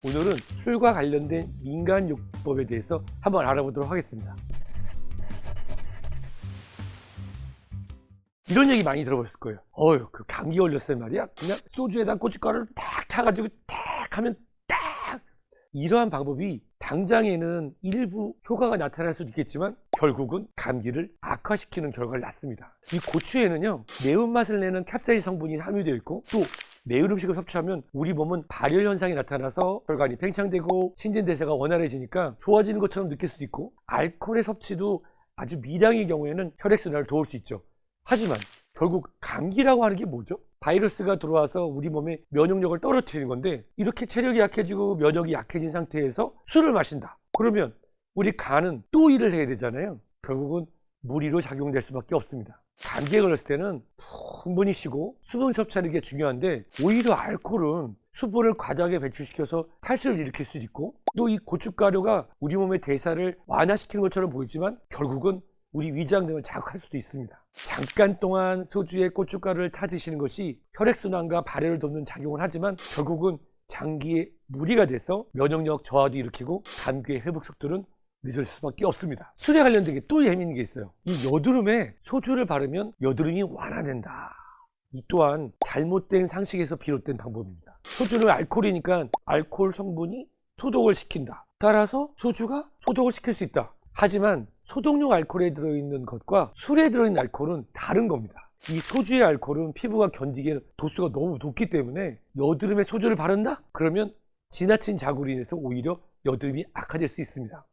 오늘은 술과 관련된 민간요법에 대해서 한번 알아보도록 하겠습니다. 이런 얘기 많이 들어보셨을 거예요. 그 감기 걸렸어요 말이야. 그냥 소주에다 고춧가루를 딱 타가지고 딱 하면 딱. 이러한 방법이 당장에는 일부 효과가 나타날 수도 있겠지만 결국은 감기를 악화시키는 결과를 낳습니다. 이 고추에는요, 매운맛을 내는 캡사이신 성분이 함유되어 있고, 또 매운 음식을 섭취하면 우리 몸은 발열 현상이 나타나서 혈관이 팽창되고 신진대사가 원활해지니까 좋아지는 것처럼 느낄 수도 있고, 알코올의 섭취도 아주 미량의 경우에는 혈액순환을 도울 수 있죠. 하지만 결국 감기라고 하는 게 뭐죠? 바이러스가 들어와서 우리 몸의 면역력을 떨어뜨리는 건데, 이렇게 체력이 약해지고 면역이 약해진 상태에서 술을 마신다. 그러면 우리 간은 또 일을 해야 되잖아요. 결국은 무리로 작용될 수밖에 없습니다. 감기에 걸렸을 때는 충분히 쉬고 수분 섭취하는 게 중요한데, 오히려 알코올은 수분을 과다하게 배출시켜서 탈수를 일으킬 수도 있고, 또 이 고춧가루가 우리 몸의 대사를 완화시키는 것처럼 보이지만 결국은 우리 위장 등을 자극할 수도 있습니다. 잠깐 동안 소주에 고춧가루를 타 드시는 것이 혈액순환과 발열을 돕는 작용을 하지만 결국은 장기에 무리가 돼서 면역력 저하도 일으키고 감기의 회복 속도는 늦을 수밖에 없습니다. 술에 관련된 게 또 재미있는 게 있어요. 이 여드름에 소주를 바르면 여드름이 완화된다. 이 또한 잘못된 상식에서 비롯된 방법입니다. 소주는 알코올이니까 알코올 성분이 소독을 시킨다. 따라서 소주가 소독을 시킬 수 있다. 하지만 소독용 알코올에 들어있는 것과 술에 들어있는 알코올은 다른 겁니다. 이 소주의 알코올은 피부가 견디기에는 도수가 너무 높기 때문에 여드름에 소주를 바른다? 그러면 지나친 자극으로 인해서 오히려 여드름이 악화될 수 있습니다.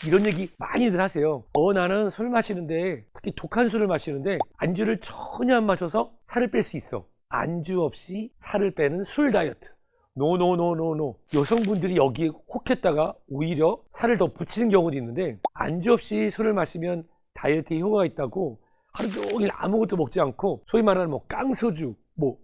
이런 얘기 많이들 하세요. 나는 술 마시는데, 특히 독한 술을 마시는데 안주를 전혀 안 마셔서 살을 뺄 수 있어. 안주 없이 살을 빼는 술 다이어트. 노. 여성분들이 여기에 혹했다가 오히려 살을 더 붙이는 경우도 있는데, 안주 없이 술을 마시면 다이어트에 효과가 있다고 하루 종일 아무것도 먹지 않고 소위 말하는 깡소주,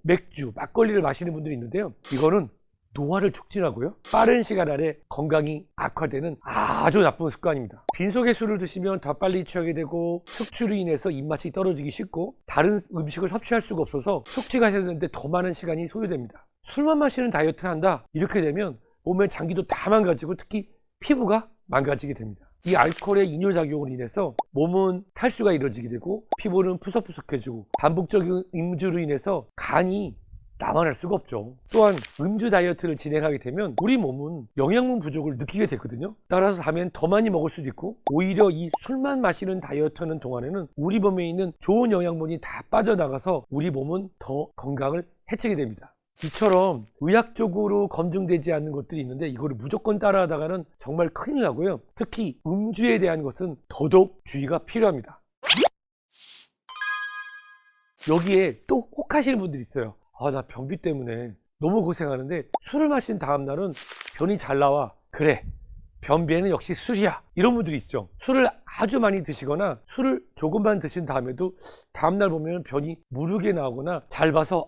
맥주, 막걸리를 마시는 분들이 있는데요. 이거는 노화를 촉진하고요, 빠른 시간 안에 건강이 악화되는 아주 나쁜 습관입니다. 빈속에 술을 드시면 더 빨리 취하게 되고, 숙취로 인해서 입맛이 떨어지기 쉽고 다른 음식을 섭취할 수가 없어서 숙취가 되는데 더 많은 시간이 소요됩니다. 술만 마시는 다이어트를 한다, 이렇게 되면 몸의 장기도 다 망가지고 특히 피부가 망가지게 됩니다. 이 알코올의 이뇨작용으로 인해서 몸은 탈수가 이루어지게 되고 피부는 푸석푸석해지고, 반복적인 음주로 인해서 간이 남아날 수가 없죠. 또한 음주 다이어트를 진행하게 되면 우리 몸은 영양분 부족을 느끼게 되거든요. 따라서 다음엔 더 많이 먹을 수도 있고, 오히려 이 술만 마시는 다이어트 하는 동안에는 우리 몸에 있는 좋은 영양분이 다 빠져나가서 우리 몸은 더 건강을 해치게 됩니다. 이처럼 의학적으로 검증되지 않는 것들이 있는데 이거를 무조건 따라하다가는 정말 큰일 나고요. 특히 음주에 대한 것은 더더욱 주의가 필요합니다. 여기에 또 혹하시는 분들이 있어요. 나 변비 때문에 너무 고생하는데 술을 마신 다음 날은 변이 잘 나와. 그래, 변비에는 역시 술이야. 이런 분들이 있죠. 술을 아주 많이 드시거나 술을 조금만 드신 다음에도 다음날 보면 변이 무르게 나오거나, 잘 봐서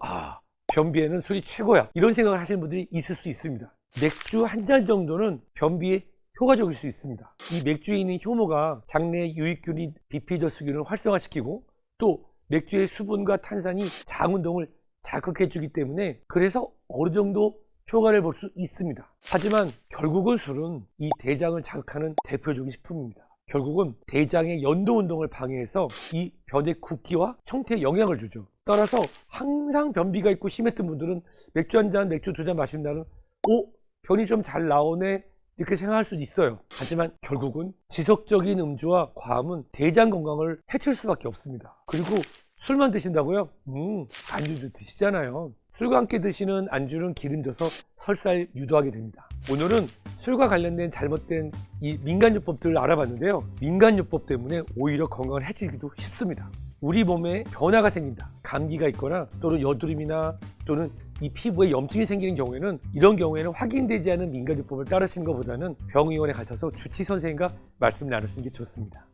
변비에는 술이 최고야, 이런 생각을 하시는 분들이 있을 수 있습니다. 맥주 한 잔 정도는 변비에 효과적일 수 있습니다. 이 맥주에 있는 효모가 장내 유익균인 비피더스균을 활성화시키고, 또 맥주의 수분과 탄산이 장 운동을 자극해주기 때문에 그래서 어느 정도 효과를 볼 수 있습니다. 하지만 결국은 술은 이 대장을 자극하는 대표적인 식품입니다. 결국은 대장의 연도 운동을 방해해서 이 변의 굵기와 형태에 영향을 주죠. 따라서 항상 변비가 있고 심했던 분들은 맥주 한 잔, 맥주 두 잔 마시는 날은 변이 좀 잘 나오네, 이렇게 생각할 수도 있어요. 하지만 결국은 지속적인 음주와 과음은 대장 건강을 해칠 수밖에 없습니다. 그리고 술만 드신다고요? 안주도 드시잖아요. 술과 함께 드시는 안주는 기름져서 설사를 유도하게 됩니다. 오늘은 술과 관련된 잘못된 이 민간요법들을 알아봤는데요. 민간요법 때문에 오히려 건강을 해치기도 쉽습니다. 우리 몸에 변화가 생긴다, 감기가 있거나 또는 여드름이나 또는 이 피부에 염증이 생기는 경우에는, 이런 경우에는 확인되지 않은 민간요법을 따르시는 것보다는 병의원에 가셔서 주치 선생님과 말씀 나누시는 게 좋습니다.